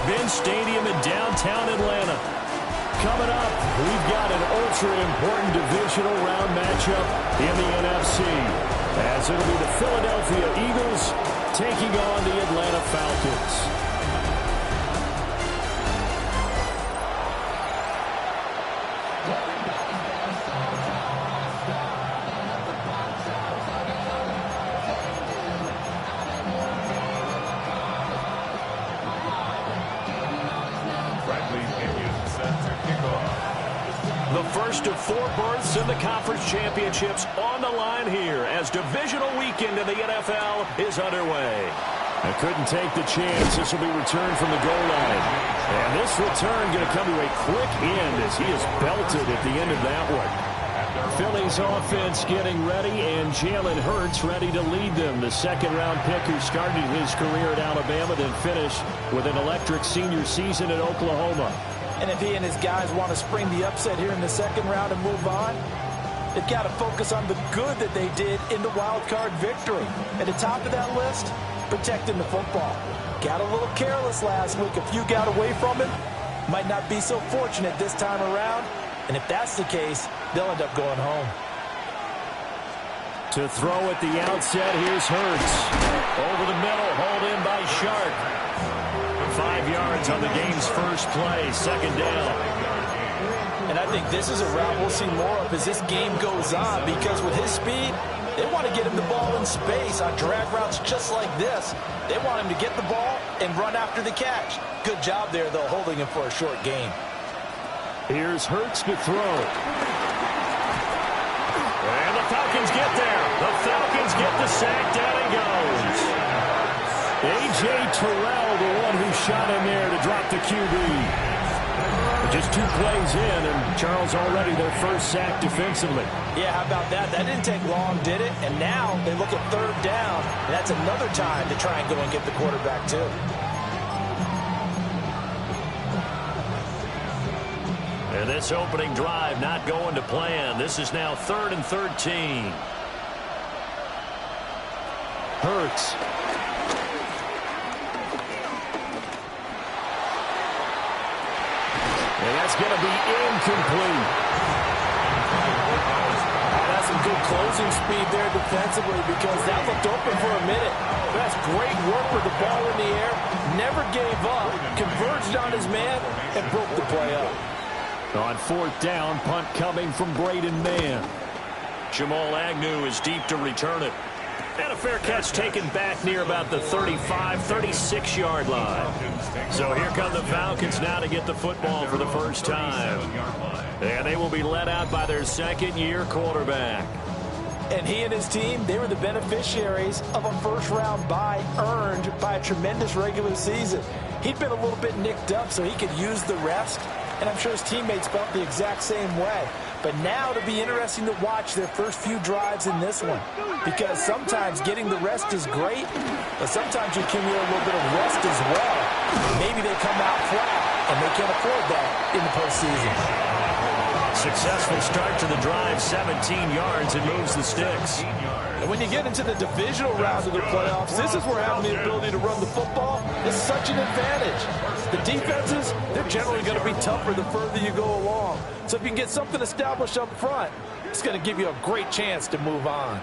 Mercedes-Benz Stadium in downtown Atlanta. Coming up, we've got an ultra-important divisional round matchup in the NFC, as it'll be the Philadelphia Eagles taking on the Atlanta Falcons. The first of 4 berths in the conference championships on the line here as divisional weekend in the NFL is underway. I couldn't take the chance. This will be returned from the goal line. And this return going to come to a quick end as he is belted at the end of that one. Philly's offense getting ready, and Jalen Hurts ready to lead them. The second-round pick who started his career at Alabama, then finished with an electric senior season at Oklahoma. And if he and his guys want to spring the upset here in the second round and move on, they've got to focus on the good that they did in the wild card victory. At the top of that list, protecting the football. Got a little careless last week. A few got away from him. Might not be so fortunate this time around. And if that's the case, they'll end up going home. To throw at the outset, here's Hurts. Over the middle, hauled in by Sharp. 5 yards on the game's first play, second down. And I think this is a route we'll see more of as this game goes on, because with his speed, they want to get him the ball in space on drag routes just like this. They want him to get the ball and run after the catch. Good job there, though, holding him for a short gain. Here's Hurts to throw. And the Falcons get there. The Falcons get the sack. Down he goes. A.J. Terrell, the one who shot in there to drop the QB. Just 2 plays in, and Charles already their first sack defensively. Yeah, how about that? That didn't take long, did it? And now they look at third down, and that's another time to try and go and get the quarterback, too. And this opening drive not going to plan. This is now 3rd and 13. Hurts. And that's going to be incomplete. That's some good closing speed there defensively, because that looked open for a minute. That's great work with the ball in the air. Never gave up. Converged on his man and broke the play up. On 4th down, punt coming from Braden Mann. Jamal Agnew is deep to return it. And a fair catch taken back near about the 35, 36-yard line. So here come the Falcons now to get the football for the first time. And they will be led out by their second-year quarterback. And he and his team, they were the beneficiaries of a first-round bye earned by a tremendous regular season. He'd been a little bit nicked up, so he could use the rest. And I'm sure his teammates felt the exact same way. But now it'll be interesting to watch their first few drives in this one, because sometimes getting the rest is great, but sometimes you can get a little bit of rest as well. Maybe they come out flat, and they can't afford that in the postseason. Successful start to the drive, 17 yards, and moves the sticks. And when you get into the divisional round of the playoffs, this is where having the ability to run the football is such an advantage. The defenses, they're generally going to be tougher the further you go along. So if you can get something established up front, it's going to give you a great chance to move on.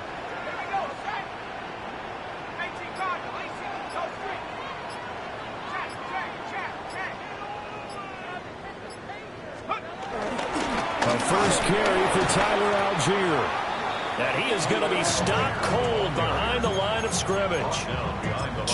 A first carry for Tyler Algier. And he is going to be stopped cold behind the line of scrimmage.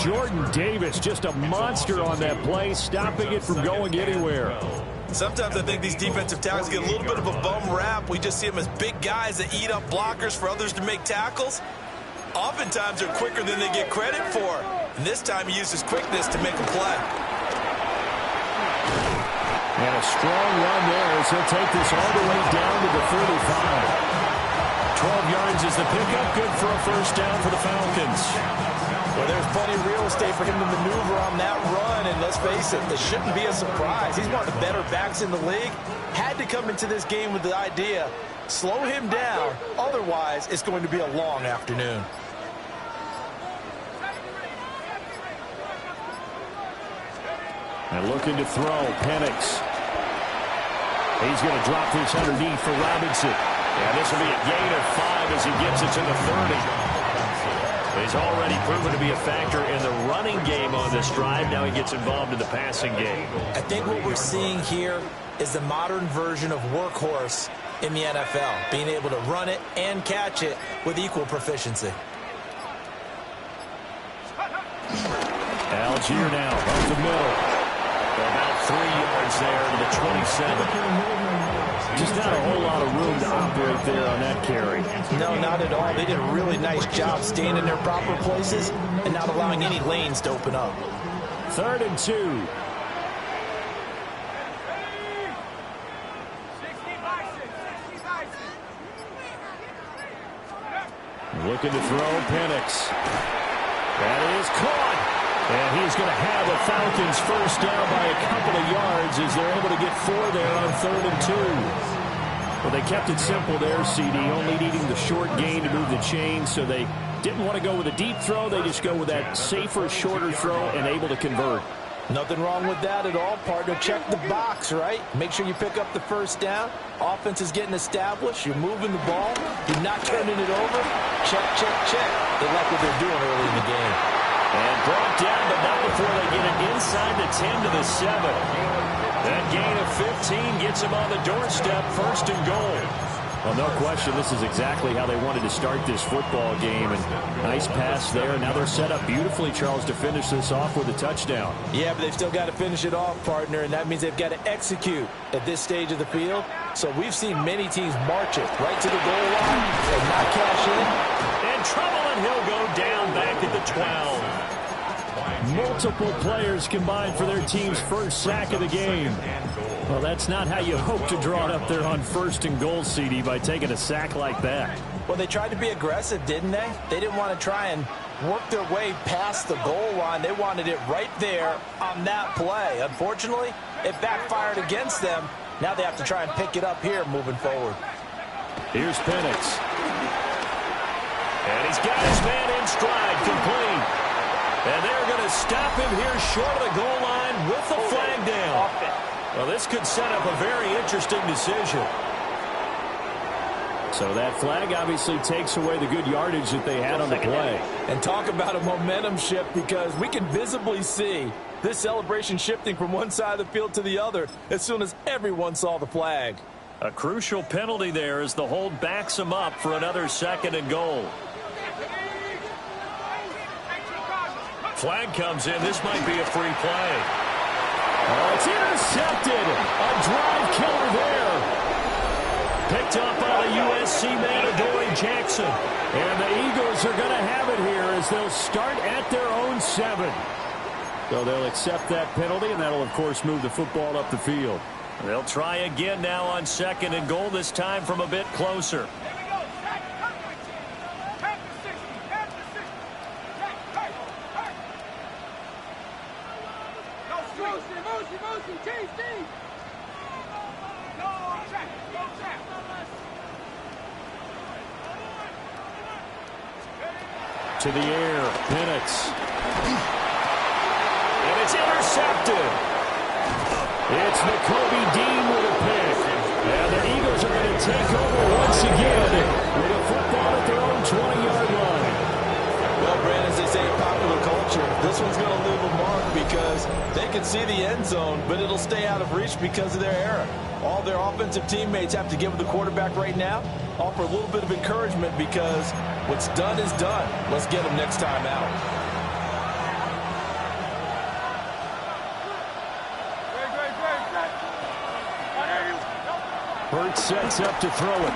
Jordan Davis, just a monster on that play, stopping it from going anywhere. Sometimes I think these defensive tackles get a little bit of a bum rap. We just see them as big guys that eat up blockers for others to make tackles. Oftentimes they're quicker than they get credit for. And this time he used his quickness to make a play. And a strong run there as he'll take this all the way down to the 35. 12 yards is the pickup. Good for a first down for the Falcons. Well, there's plenty of real estate for him to maneuver on that run. And let's face it, this shouldn't be a surprise. He's one of the better backs in the league. Had to come into this game with the idea, slow him down. Otherwise, it's going to be a long afternoon. And looking to throw, Penix. He's going to drop this underneath for Robinson. And this will be a gain of 5 as he gets it to the 30. He's already proven to be a factor in the running game on this drive. Now he gets involved in the passing game. I think what we're seeing here is the modern version of workhorse in the NFL, being able to run it and catch it with equal proficiency. Algier now up the middle. About 3 yards there to the 27. Just not a whole lot of room to operate there on that carry. No, not at all. They did a really nice job staying in their proper places and not allowing any lanes to open up. 3rd and 2. Looking to throw, Penix. That is caught. And he's going to have the Falcons first down by a couple of yards as they're able to get 4 there on 3rd and 2. Well, they kept it simple there, CD, only needing the short gain to move the chains, so they didn't want to go with a deep throw. They just go with that safer, shorter throw and able to convert. Nothing wrong with that at all, partner. Check the box, right? Make sure you pick up the first down. Offense is getting established. You're moving the ball. You're not turning it over. Check, check, check. They like what they're doing early in the game. And brought down, but not before they get it inside the 10 to the 7. That gain of 15 gets them on the doorstep, 1st and goal. Well, no question, this is exactly how they wanted to start this football game. And nice pass there. Now they're set up beautifully, Charles, to finish this off with a touchdown. Yeah, but they've still got to finish it off, partner, and that means they've got to execute at this stage of the field. So we've seen many teams march it right to the goal line and not cash in. And trouble, and he'll go down back at the 12. Multiple players combined for their team's first sack of the game. Well, that's not how you hope to draw it up there on 1st and goal, CD, by taking a sack like that. Well, they tried to be aggressive, didn't they? They didn't want to try and work their way past the goal line. They wanted it right there on that play. Unfortunately, it backfired against them. Now they have to try and pick it up here moving forward. Here's Penix. And he's got his man in stride, complete. And they're going to stop him here short of the goal line with the flag down. Well, this could set up a very interesting decision. So that flag obviously takes away the good yardage that they had on the play. And talk about a momentum shift, because we can visibly see this celebration shifting from one side of the field to the other as soon as everyone saw the flag. A crucial penalty there as the hold backs him up for another 2nd and goal. Flag comes in. This might be a free play. Oh, it's intercepted. A drive killer there. Picked up by the USC man, Adoree Jackson. And the Eagles are going to have it here as they'll start at their own 7. So they'll accept that penalty, and that'll, of course, move the football up the field. They'll try again now on 2nd and goal, this time from a bit closer. To the air, Penix. And it's intercepted. It's Nakobe Dean with a pick. And the Eagles are going to take over once again with a football at their own 20-yard line. Well, Brandon, as they say in popular culture, this one's going to leave a mark because they can see the end zone, but it'll stay out of reach because of their error. All their offensive teammates have to give the quarterback right now, offer a little bit of encouragement, because what's done is done. Let's get them next time out. Burt sets up to throw it.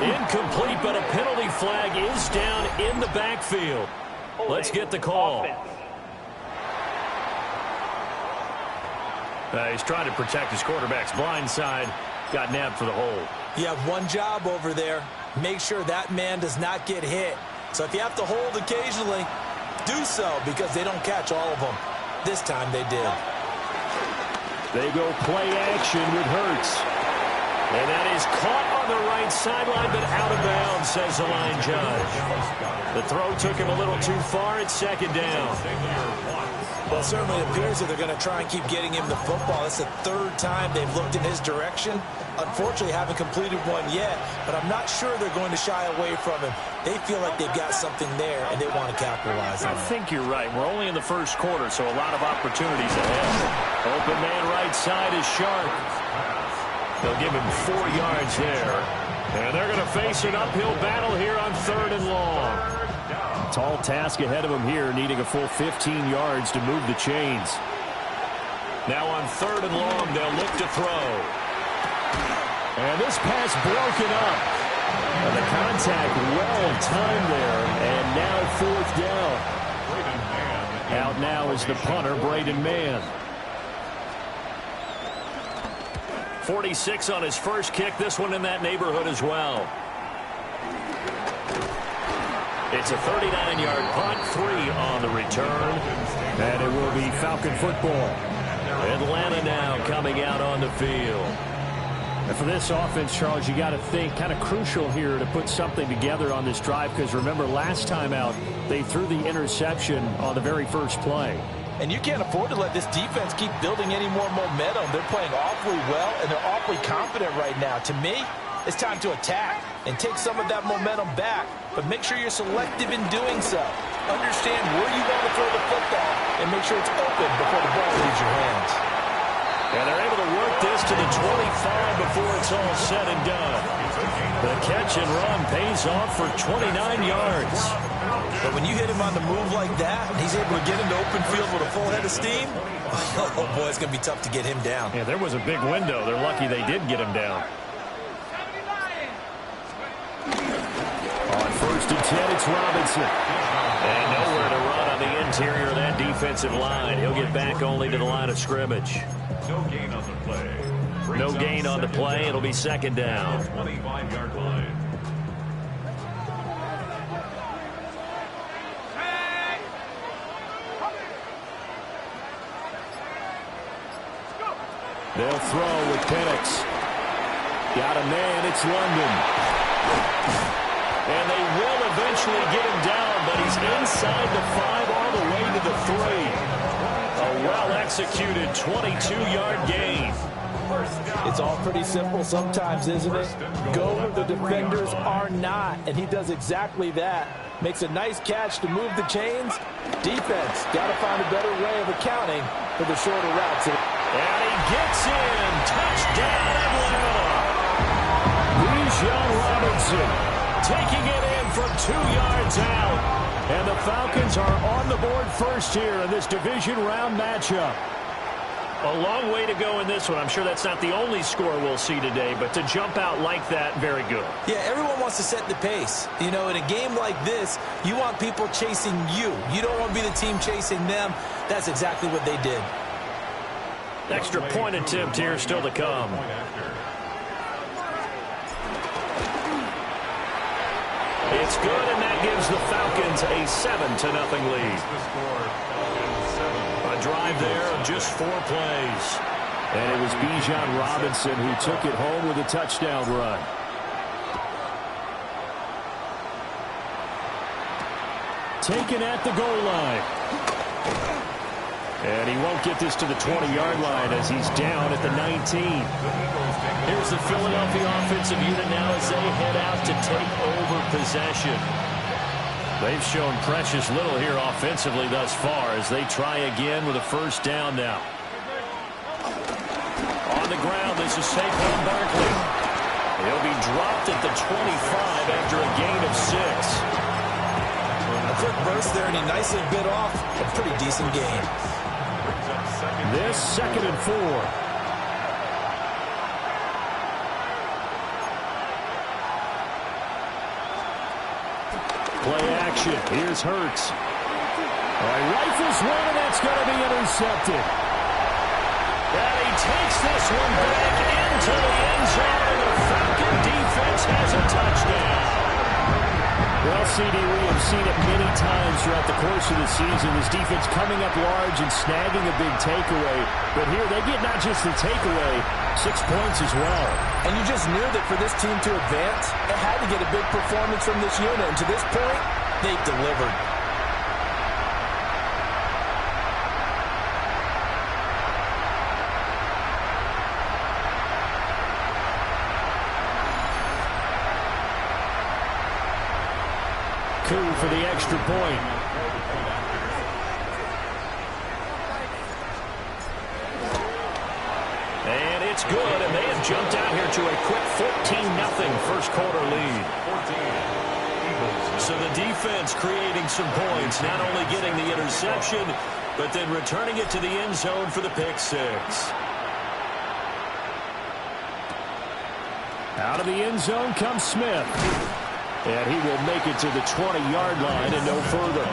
Incomplete, but a penalty flag is down in the backfield. Let's get the call. He's trying to protect his quarterback's blind side. Got nabbed for the hold. You have one job over there. Make sure that man does not get hit. So if you have to hold occasionally, do so, because they don't catch all of them. This time they did. They go play action with Hurts. And that is caught on the right sideline, but out of bounds, says the line judge. The throw took him a little too far. It's second down. Well, it certainly appears that they're going to try and keep getting him the football. It's the third time they've looked in his direction. Unfortunately, haven't completed one yet, but I'm not sure they're going to shy away from him. They feel like they've got something there, and they want to capitalize on it. I think you're right. We're only in the first quarter, so a lot of opportunities ahead. Open man right side is Sharp. They'll give him 4 yards there. And they're going to face an uphill battle here on 3rd and long. Tall task ahead of him here, needing a full 15 yards to move the chains. Now on 3rd and long, they'll look to throw. And this pass broken up. And the contact well timed there. And now 4th down. Out now is the punter, Braden Mann. 46 on his first kick. This one in that neighborhood as well. It's a 39-yard punt, 3 on the return. And it will be Falcon football. Atlanta now coming out on the field. And for this offense, Charles, you got to think kind of crucial here to put something together on this drive, because remember last time out they threw the interception on the very first play. And you can't afford to let this defense keep building any more momentum. They're playing awfully well, and they're awfully confident right now. To me, it's time to attack and take some of that momentum back, but make sure you're selective in doing so. Understand where you want to throw the football and make sure it's open before the ball leaves your hands. And they're able to work this to the 25 before it's all said and done. The catch and run pays off for 29 yards. But when you hit him on the move like that, and he's able to get into open field with a full head of steam, oh boy, it's going to be tough to get him down. Yeah, there was a big window. They're lucky they did get him down. On 1st and 10, it's Robinson. And nowhere to run on the interior of that defensive line. He'll get back only to the line of scrimmage. No gain on the play. No gain on the play. It'll be 2nd down. 25-yard line. They'll throw with Penix. Got a man. It's London. And they will eventually get him down, but he's inside the 5 all the way to the 3. A well-executed 22-yard gain. It's all pretty simple sometimes, isn't it? Go where the defenders are not, and he does exactly that. Makes a nice catch to move the chains. Defense got to find a better way of accounting for the shorter routes. And he gets in. Touchdown, Atlanta. Bijan Robinson taking it in from 2 yards out. And the Falcons are on the board first here in this division round matchup. A long way to go in this one. I'm sure that's not the only score we'll see today, but to jump out like that, very good. Yeah, everyone wants to set the pace. You know, in a game like this, you want people chasing you. You don't want to be the team chasing them. That's exactly what they did. Extra point attempt here still to come. It's good, and that gives the Falcons a 7-0 lead. A drive there of just 4 plays. And it was Bijan Robinson who took it home with a touchdown run. Taken at the goal line. And he won't get this to the 20-yard line as he's down at the 19. Here's the Philadelphia offensive unit now as they head out to take over possession. They've shown precious little here offensively thus far as they try again with a 1st down now. On the ground, this is Saquon Barkley. He'll be dropped at the 25 after a gain of 6. A quick burst there, and he nicely bit off a pretty decent gain. This 2nd and 4. Play action. Here's Hurts. Rifles one, and that's going to be intercepted. And he takes this one back into the end zone, and the Falcon defense has a touchdown. Well, CD, we have seen it many times throughout the course of the season. This defense coming up large and snagging a big takeaway. But here, they get not just the takeaway, 6 points as well. And you just knew that for this team to advance, it had to get a big performance from this unit. And to this point, they've delivered. Coup for the extra point. And it's good, and they have jumped out here to a quick 14-0 first quarter lead. So the defense creating some points, not only getting the interception, but then returning it to the end zone for the pick six. Out of the end zone comes Smith. And he will make it to the 20-yard line and no further.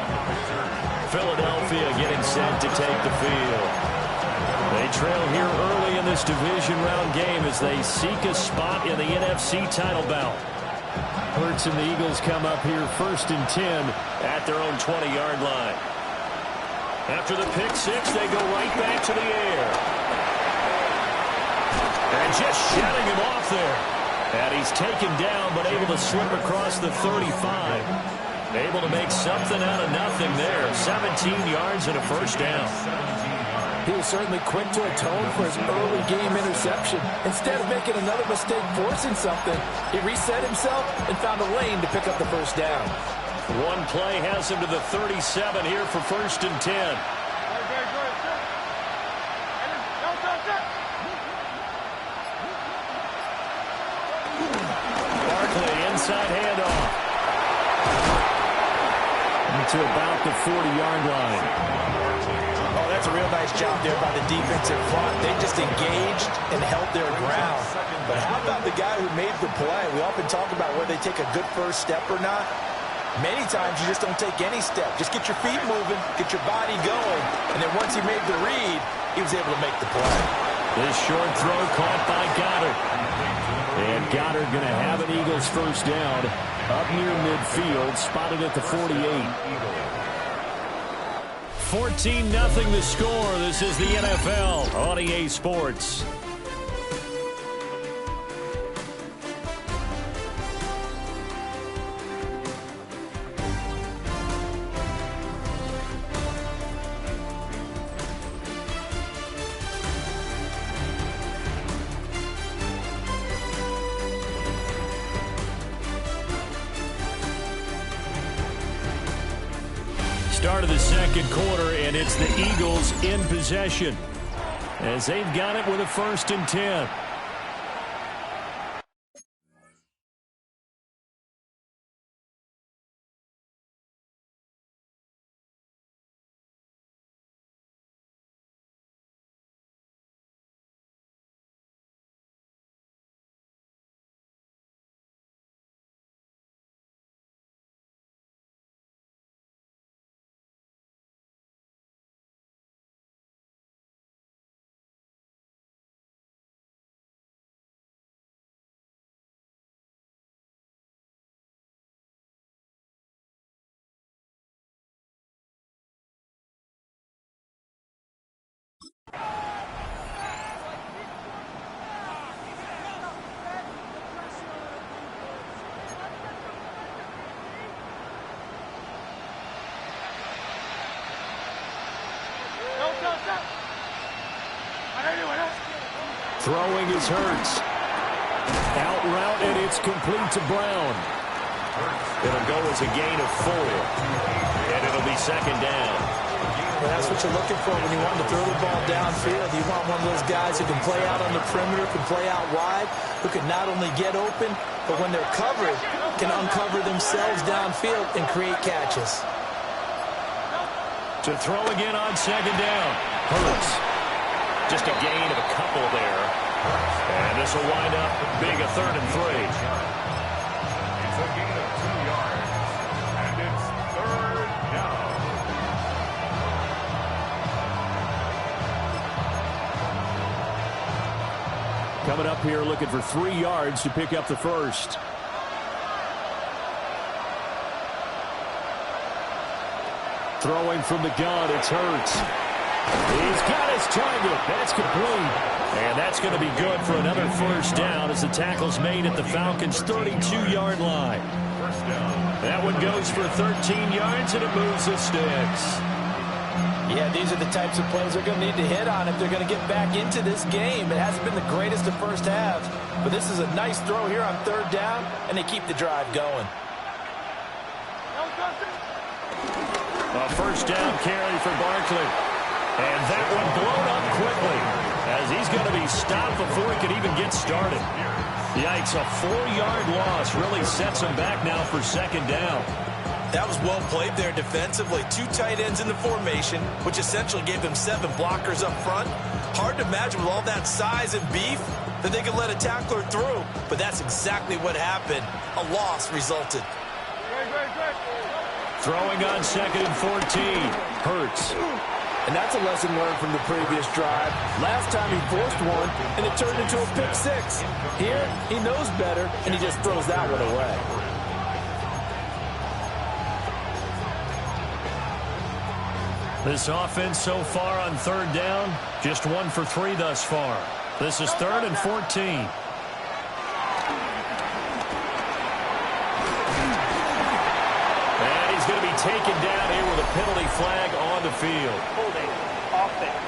Philadelphia getting set to take the field. They trail here early in this division round game as they seek a spot in the NFC title bout. Hurts and the Eagles come up here 1st and 10 at their own 20-yard line. After the pick six, they go right back to the air. And just shutting him off there. And he's taken down, but able to slip across the 35. Able to make something out of nothing there. 17 yards and a first down. He was certainly quick to atone for his early game interception. Instead of making another mistake forcing something, he reset himself and found a lane to pick up the first down. One play has him to the 37 here for 1st and 10. Inside handoff. To about the 40-yard line. Oh, that's a real nice job there by the defensive front. They just engaged and held their ground. But how about the guy who made the play? We often talk about whether they take a good first step or not. Many times you just don't take any step. Just get your feet moving, get your body going, and then once he made the read, he was able to make the play. This short throw caught by Goddard. And Goddard going to have an Eagles first down up near midfield, spotted at the 48. 14-0 the score. This is the NFL on EA Sports. Start of the second quarter, and it's the Eagles in possession as they've got it with a 1st and 10. Throwing is Hurts. Out route, and it's complete to Brown. It'll go as a gain of 4. And it'll be 2nd down. Well, that's what you're looking for when you want to throw the ball downfield. You want one of those guys who can play out on the perimeter, can play out wide, who can not only get open, but when they're covered, can uncover themselves downfield and create catches. To throw again on 2nd down. Hurts. Just a gain of a couple there. And this will wind up being a 3rd and 3. It's a gain of 2 yards. And it's 3rd down. Coming up here looking for 3 yards to pick up the first. Throwing from the gun, it's Hurts. He's got his target. That's complete. And that's going to be good for another first down as the tackle's made at the Falcons' 32-yard line. First down. That one goes for 13 yards, and it moves the sticks. Yeah, these are the types of plays they're going to need to hit on if they're going to get back into this game. It hasn't been the greatest of first halves, but this is a nice throw here on third down, and they keep the drive going. A first down carry for Barkley. And that one blown up quickly as he's going to be stopped before he could even get started. Yikes, a 4-yard loss really sets him back now for second down. That was well played there defensively. 2 tight ends in the formation, which essentially gave them 7 blockers up front. Hard to imagine with all that size and beef that they could let a tackler through, but that's exactly what happened. A loss resulted. Throwing on 2nd and 14. Hurts. And that's a lesson learned from the previous drive. Last time he forced one, and it turned into a pick 6. Here, he knows better, and he just throws that one away. This offense so far on third down, just 1 for 3 thus far. This is 3rd and 14. And he's going to be taken down here with a penalty flag on the field. Holding, offense.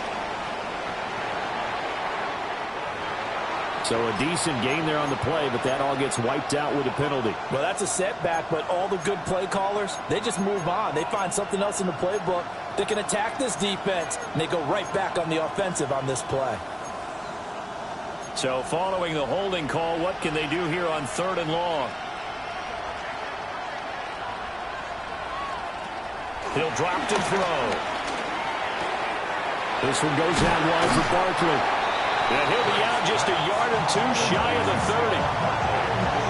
So a decent gain there on the play, but that all gets wiped out with a penalty. Well, that's a setback, but all the good play callers, they just move on. They find something else in the playbook that can attack this defense, and they go right back on the offensive on this play. So following the holding call, what can they do here on 3rd and long? He'll drop to throw. This one goes out wide for Barkley. And he'll be out just a yard or 2 shy of the 30.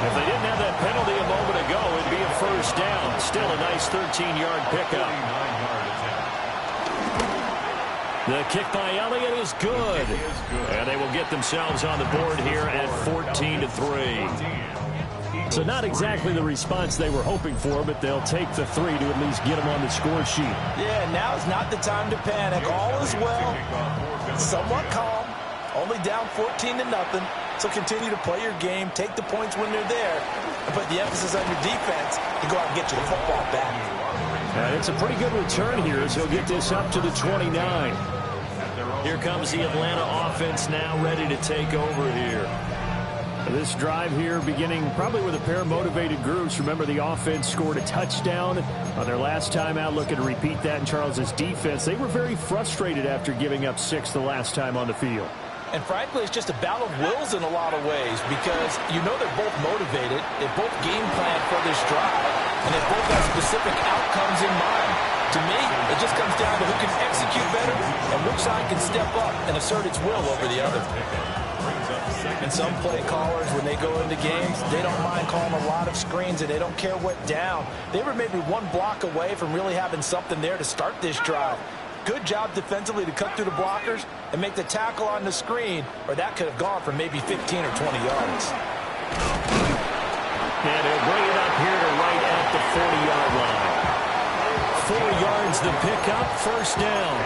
If they didn't have that penalty a moment ago, it'd be a first down. Still a nice 13-yard pickup. The kick by Elliott is good. And they will get themselves on the board here at 14-3. So not exactly the response they were hoping for, but they'll take the 3 to at least get them on the score sheet. Yeah, now's not the time to panic. All is well. Somewhat calm. Only down 14-0. So continue to play your game, take the points when they're there, and put the emphasis on your defense to go out and get you the football back. And it's a pretty good return here as he'll get this up to the 29. Here comes the Atlanta offense now ready to take over here. This drive here beginning probably with a pair of motivated groups. Remember, the offense scored a touchdown on their last time out. Looking to repeat that in Charles's defense. They were very frustrated after giving up 6 the last time on the field. And frankly, it's just a battle of wills in a lot of ways because you know they're both motivated. They both game plan for this drive, and they both have specific outcomes in mind. To me, it just comes down to who can execute better and which side can step up and assert its will over the other. And some play callers, when they go into games, they don't mind calling a lot of screens and they don't care what down. They were maybe 1 block away from really having something there to start this drive. Good job defensively to cut through the blockers and make the tackle on the screen, or that could have gone for maybe 15 or 20 yards. And he'll bring it up here to right at the 40-yard line. 4 yards the pickup, first down.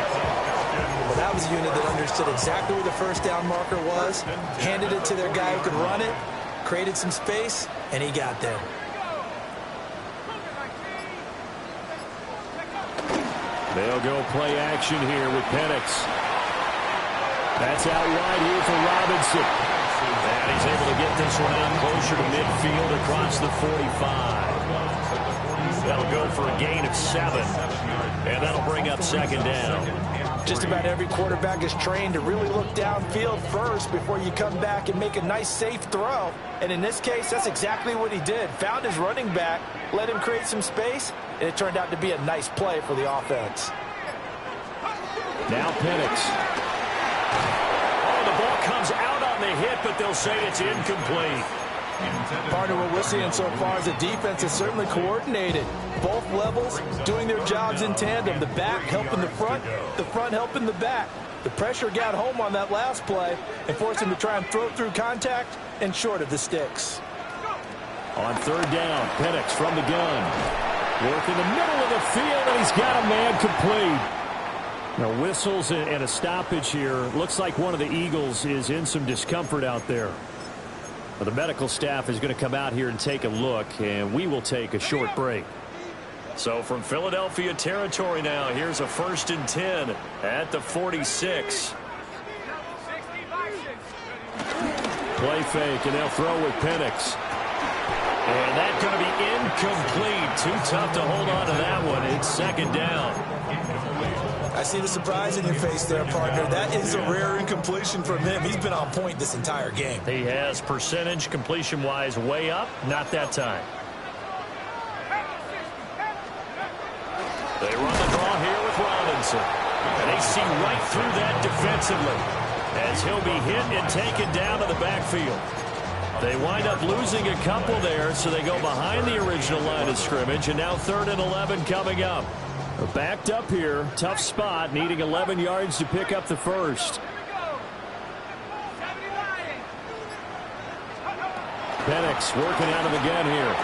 Well, that was a unit that understood exactly where the first down marker was, handed it to their guy who could run it, created some space, and he got there. They'll go play action here with Penix. That's out wide here for Robinson. And he's able to get this one out closer to midfield across the 45. That'll go for a gain of 7. And that'll bring up second down. Just about every quarterback is trained to really look downfield first before you come back and make a nice, safe throw. And in this case, that's exactly what he did. Found his running back, let him create some space, and it turned out to be a nice play for the offense. Now Penix. Oh, the ball comes out on the hit, but they'll say it's incomplete. Part of what we're seeing so far is the defense is certainly coordinated. Both levels doing their jobs in tandem. The back helping the front helping the back. The pressure got home on that last play and forced him to try and throw through contact and short of the sticks. On third down, Penix from the gun. Work in the middle of the field, and he's got a man complete. Now, whistles and a stoppage here. Looks like one of the Eagles is in some discomfort out there. Well, the medical staff is going to come out here and take a look, and we will take a short break. So from Philadelphia territory now, here's a 1st and 10 at the 46. Play fake, and they'll throw with Penix. And that's going to be incomplete. Too tough to hold on to that one. It's 2nd down. I see the surprise in your face there, partner. That is a rare incompletion from him. He's been on point this entire game. He has percentage completion-wise way up. Not that time. They run the draw here with Robinson. And they see right through that defensively as he'll be hit and taken down to the backfield. They wind up losing a couple there, so they go behind the original line of scrimmage, and now 3rd and 11 coming up. Backed up here, tough spot, needing 11 yards to pick up the first. Penix working out of the gun here.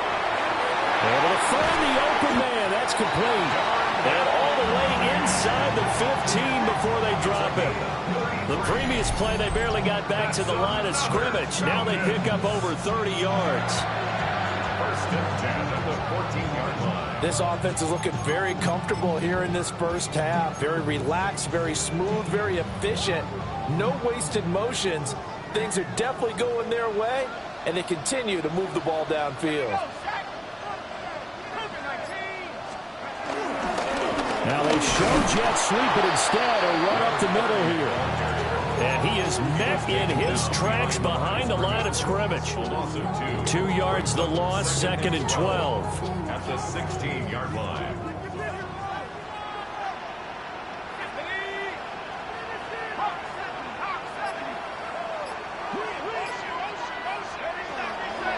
Able to find the open man. That's complete. And all the way inside the 15 before they drop it. The previous play, they barely got back to the line of scrimmage. Now they pick up over 30 yards. 1st and 10 at the 14-yard line. This offense is looking very comfortable here in this first half. Very relaxed, very smooth, very efficient. No wasted motions. Things are definitely going their way, and they continue to move the ball downfield. Now they show jet sweep, but instead a run up the middle here. And he is met in his tracks behind the line of scrimmage. 2 yards the loss, 2nd and 12. At the 16-yard line.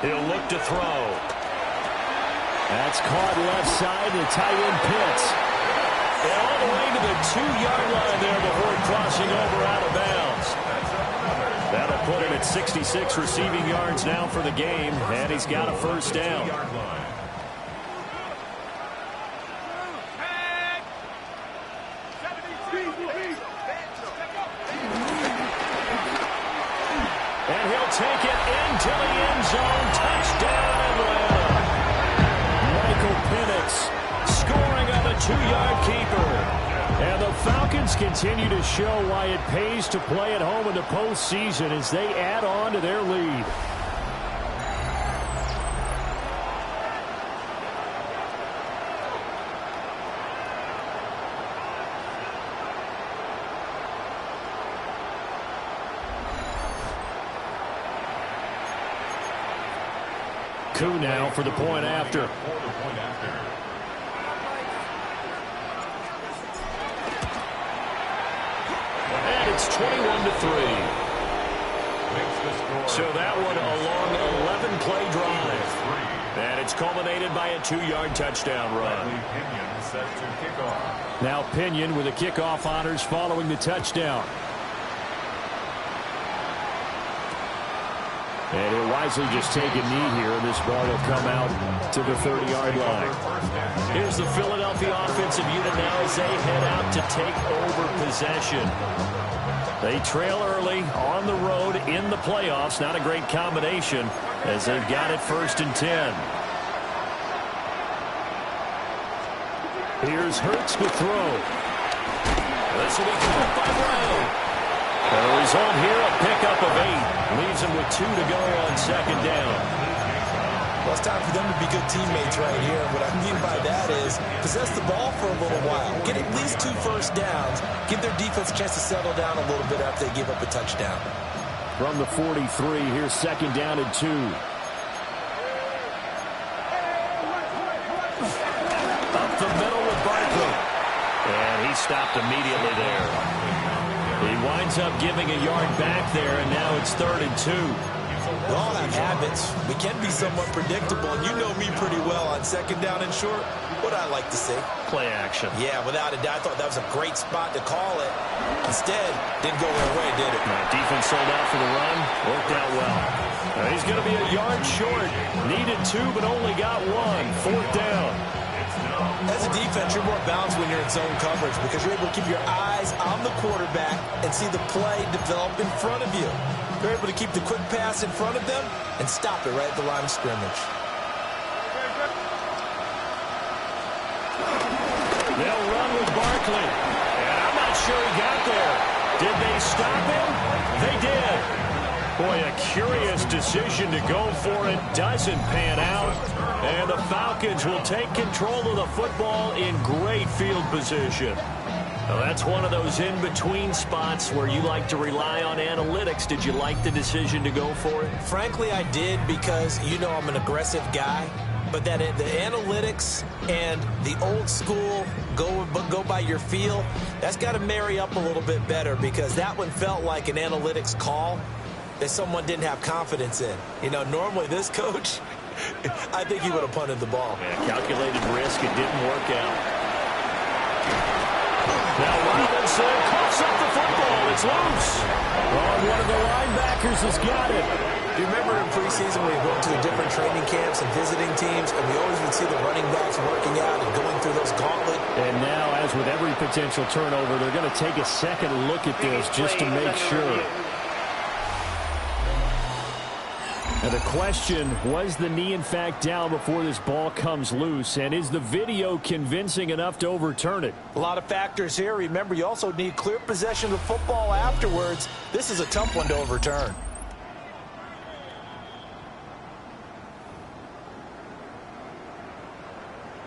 He'll look to throw. That's caught left side, the tight end Pitts. And all the way to the 2-yard line there before crossing over out of bounds. That'll put him at 66 receiving yards now for the game, and he's got a 1st down. And he'll take it into the end zone. Touchdown, Atlanta. Michael Penix scoring on the 2-yard keeper. And the Falcons continue to show why it pays to play at home in the postseason as they add on to their lead. Coup now for the point after. And it's 21-3. So that one a long 11-play drive. And it's culminated by a 2-yard touchdown run. Now Pinion with the kickoff honors following the touchdown. And he'll wisely just take a knee here, and this ball will come out to the 30-yard line. Here's the Philadelphia offensive unit now as they head out to take over possession. They trail early on the road in the playoffs. Not a great combination as they've got it 1st and 10. Here's Hurts to throw. This will be caught by Brown. And the result here, a pickup of 8. Leaves him with 2 to go on 2nd down. Well, it's time for them to be good teammates right here. What I mean by that is possess the ball for a little while. Get at least 2 first downs. Give their defense a chance to settle down a little bit after they give up a touchdown. From the 43, here's 2nd down and 2. Up the middle with Barkley. And he stopped immediately there. He winds up giving a yard back there, and now it's 3rd and 2. We all have habits. We can be somewhat predictable, and you know me pretty well on 2nd down and short. What I like to see. Play action. Yeah, without a doubt, I thought that was a great spot to call it. Instead, didn't go their way, did it? Defense sold out for the run. Worked out well. Now he's going to be a yard short. Needed 2, but only got 1. 4th down. As a defense, you're more balanced when you're in zone coverage because you're able to keep your eyes on the quarterback and see the play develop in front of you. You're able to keep the quick pass in front of them and stop it right at the line of scrimmage. They'll run with Barkley. And I'm not sure he got there. Did they stop him? They did. Boy, a curious decision to go for it. Doesn't pan out. And the Falcons will take control of the football in great field position. Now, that's one of those in-between spots where you like to rely on analytics. Did you like the decision to go for it? Frankly, I did because, you know, I'm an aggressive guy. But that the analytics and the old school go by your feel, that's got to marry up a little bit better because that one felt like an analytics call that someone didn't have confidence in. You know, normally this coach, I think he would have punted the ball. Yeah, calculated risk. It didn't work out. Now Robinson coughs up the football. It's loose. Oh, one of the linebackers has got it. Do you remember in preseason when we went to the different training camps and visiting teams, and we always would see the running backs working out and going through those gauntlets? And now, as with every potential turnover, they're going to take a second look at this just to make sure. And the question, was the knee in fact down before this ball comes loose? And is the video convincing enough to overturn it? A lot of factors here. Remember, you also need clear possession of football afterwards. This is a tough one to overturn.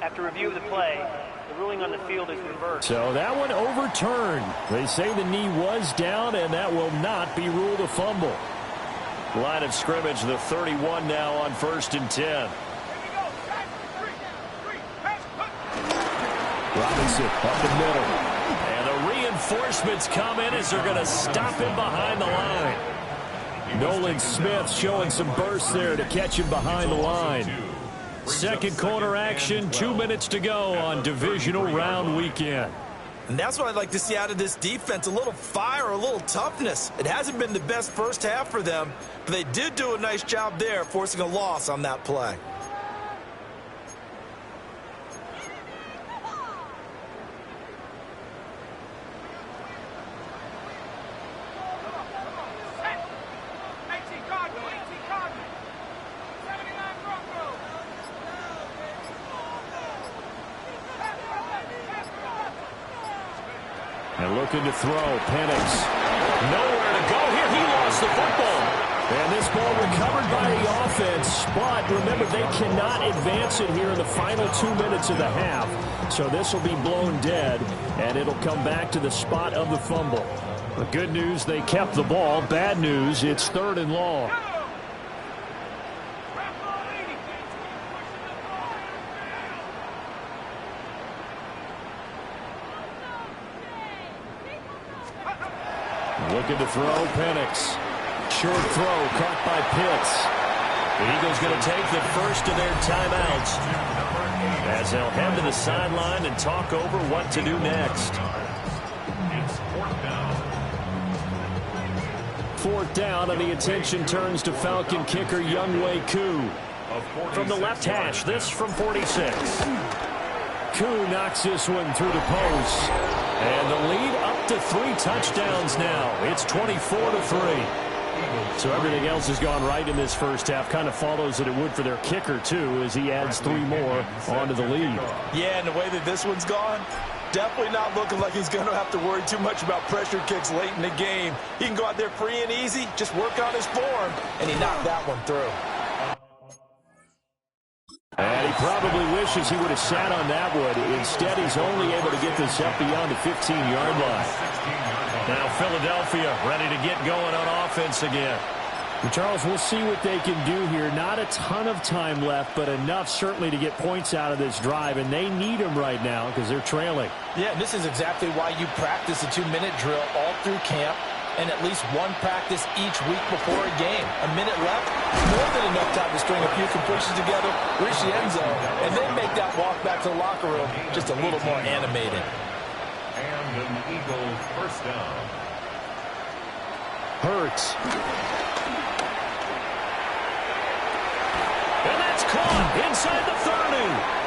After review of the play, the ruling on the field is reversed. So that one overturned. They say the knee was down, and that will not be ruled a fumble. Line of scrimmage, the 31 now on 1st and 10. Robinson up the middle. And the reinforcements come in as they're going to stop him behind the line. Nolan Smith showing some burst there to catch him behind the line. Second corner action, 2 minutes to go on divisional round weekend. And that's what I'd like to see out of this defense, a little fire, a little toughness. It hasn't been the best first half for them, but they did do a nice job there, forcing a loss on that play. And looking to throw, Penix. Nowhere to go here. He lost the football. And this ball recovered by the offense. But remember, they cannot advance it here in the final 2 minutes of the half. So this will be blown dead, and it'll come back to the spot of the fumble. The good news, they kept the ball. Bad news, it's 3rd and long. Looking to throw, Penix. Short throw, caught by Pitts. The Eagles going to take the first of their timeouts as they'll head to the sideline and talk over what to do next. Fourth down, and the attention turns to Falcon kicker Younghoe Koo. From the left hash, this from 46. Koo knocks this one through the post. And the lead up to 3 touchdowns now. It's 24-3. So everything else has gone right in this first half. Kind of follows that it would for their kicker, too, as he adds 3 more onto the lead. Yeah, and the way that this one's gone, definitely not looking like he's going to have to worry too much about pressure kicks late in the game. He can go out there free and easy, just work on his form, and he knocked that one through. And he probably wishes he would have sat on that one. Instead, he's only able to get this up beyond the 15-yard line. Now Philadelphia ready to get going on offense again. And Charles, we'll see what they can do here. Not a ton of time left, but enough certainly to get points out of this drive. And they need them right now because they're trailing. Yeah, this is exactly why you practice a 2-minute drill all through camp and at least one practice each week before a game. A minute left, more than enough time to string a few completions together, reach the end zone, and then make that walk back to the locker room just a little more animated. And an Eagles first down. Hurts. And that's caught inside the 30.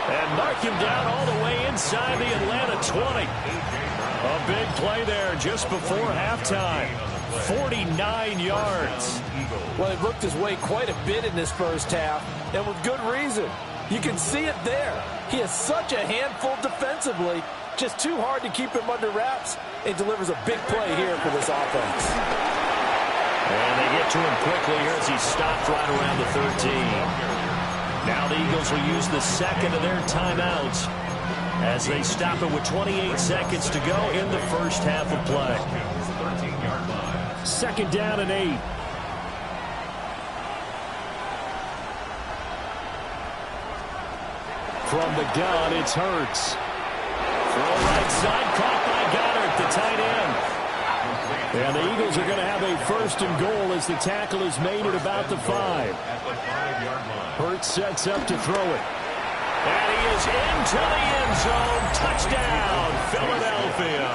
And mark him down all the way inside the Atlanta 20. A big play there just before halftime. 49 yards. Well, he looked his way quite a bit in this first half, and with good reason. You can see it there. He is such a handful defensively. Just too hard to keep him under wraps. He delivers a big play here for this offense. And they get to him quickly here as he's stopped right around the 13. Now the Eagles will use the second of their timeouts as they stop it with 28 seconds to go in the first half of play. 2nd down and 8. From the gun, it's Hurts. Throw right side, caught by Goddard, the tight end. And the Eagles are going to have a 1st and goal as the tackle is made at about the 5. Hurts sets up to throw it. And he is into the end zone. Touchdown, Philadelphia.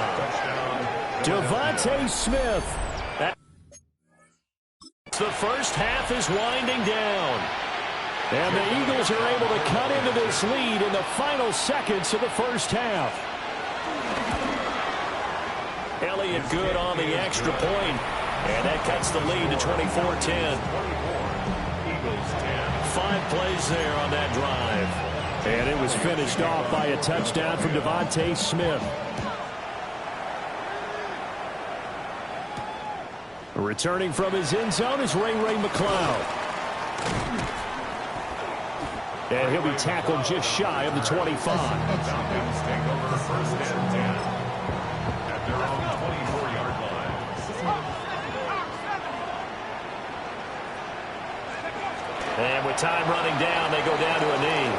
Devontae Smith. The first half is winding down. And the Eagles are able to cut into this lead in the final seconds of the first half. Elliott good on the extra point. And that cuts the lead to 24-10. 5 plays there on that drive. And it was finished off by a touchdown from Devontae Smith. Returning from his end zone is Ray McCloud. And he'll be tackled just shy of the 25. The Falcons take over 1st and 10 at their own 24-yard line. And with time running down, they go down to a knee.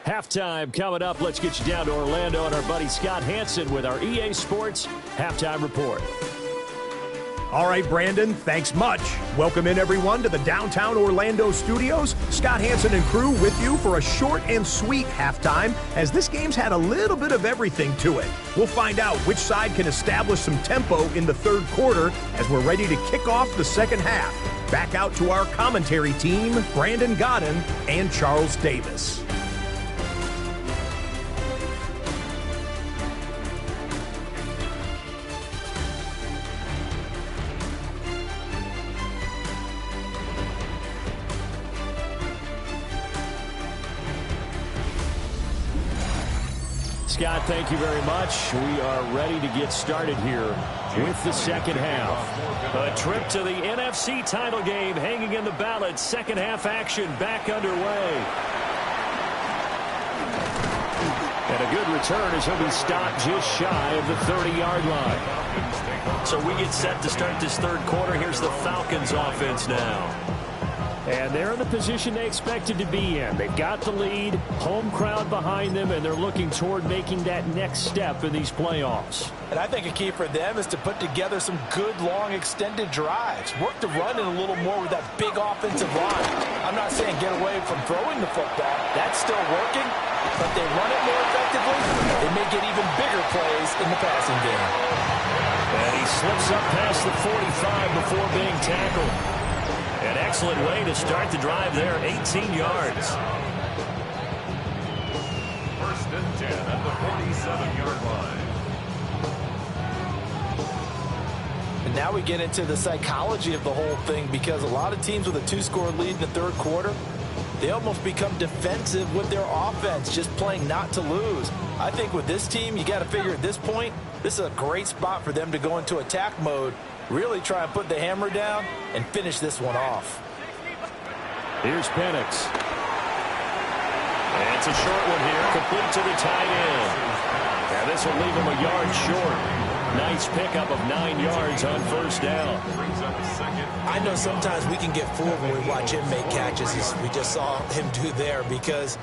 Halftime coming up. Let's get you down to Orlando and our buddy Scott Hansen with our EA Sports Halftime Report. All right, Brandon, thanks much. Welcome in, everyone, to the downtown Orlando studios. Scott Hansen and crew with you for a short and sweet halftime, as this game's had a little bit of everything to it. We'll find out which side can establish some tempo in the 3rd quarter as we're ready to kick off the 2nd half. Back out to our commentary team, Brandon Godden and Charles Davis. Scott, thank you very much. We are ready to get started here with the 2nd half. A trip to the NFC title game hanging in the balance. 2nd half action back underway. And a good return as he'll be stopped just shy of the 30-yard line. So we get set to start this 3rd quarter. Here's the Falcons offense now. And they're in the position they expected to be in. They've got the lead, home crowd behind them, and they're looking toward making that next step in these playoffs. And I think a key for them is to put together some good, long, extended drives. Work the run in a little more with that big offensive line. I'm not saying get away from throwing the football. That's still working. But they run it more effectively, they may get even bigger plays in the passing game. And he slips up past the 45 before being tackled. An excellent way to start the drive there, 18 yards. 1st and 10 at the 47-yard line. And now we get into the psychology of the whole thing, because a lot of teams with a 2-score lead in the 3rd quarter, they almost become defensive with their offense, just playing not to lose. I think with this team, you got to figure at this point, this is a great spot for them to go into attack mode, really try and put the hammer down and finish this one off. Here's Penix. And it's a short one here, complete to the tight end. And this will leave him a yard short. Nice pickup of 9 yards on 1st down. I know sometimes we can get fooled when we watch him make catches, as we just saw him do there, because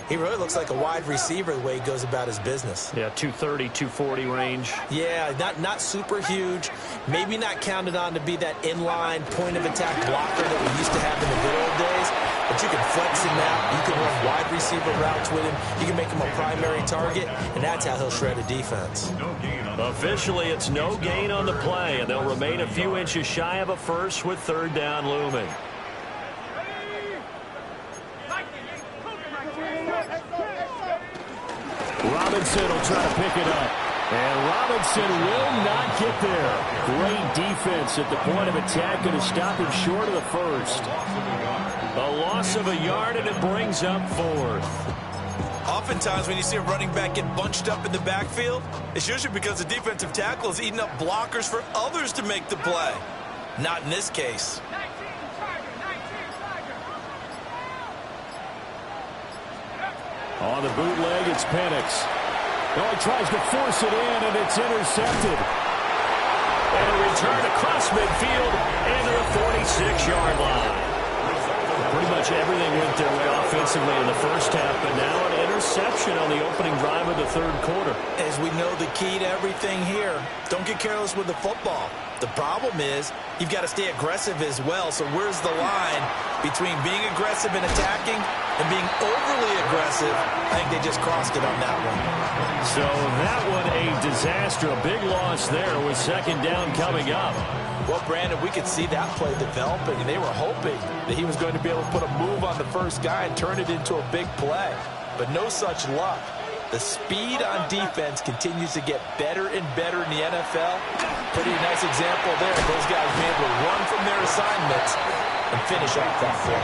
he really looks like a wide receiver the way he goes about his business. Yeah, 230, 240 range. Yeah, not super huge. Maybe not counted on to be that inline point-of-attack blocker that we used to have in the good old days. But you can flex him out. You can run wide receiver routes with him. You can make him a primary target, and that's how he'll shred a defense. Officially, it's no gain on the play, and they'll remain a few inches shy of a first with 3rd down looming. Robinson will try to pick it up. And Robinson will not get there. Great defense at the point of attack, going to stop him short of the first. A loss of a yard, and it brings up fourth. Oftentimes when you see a running back get bunched up in the backfield, it's usually because the defensive tackle is eating up blockers for others to make the play. Not in this case. On the bootleg, it's Penix. Oh, he tries to force it in, and it's intercepted. And a return across midfield into the 46-yard line. Pretty much everything went their way offensively in the first half, but now an interception on the opening drive of the third quarter. As we know, the key to everything here, don't get careless with the football. The problem is you've got to stay aggressive as well. So where's the line between being aggressive and attacking and being overly aggressive? I think they just crossed it on that one. So that one a disaster. A big loss there with second down coming up. Well, Brandon, we could see that play developing, and they were hoping that he was going to be able to put a move on the first guy and turn it into a big play. But no such luck. The speed on defense continues to get better and better in the NFL. Pretty nice example there. Those guys being able to run from their assignments and finish off that play.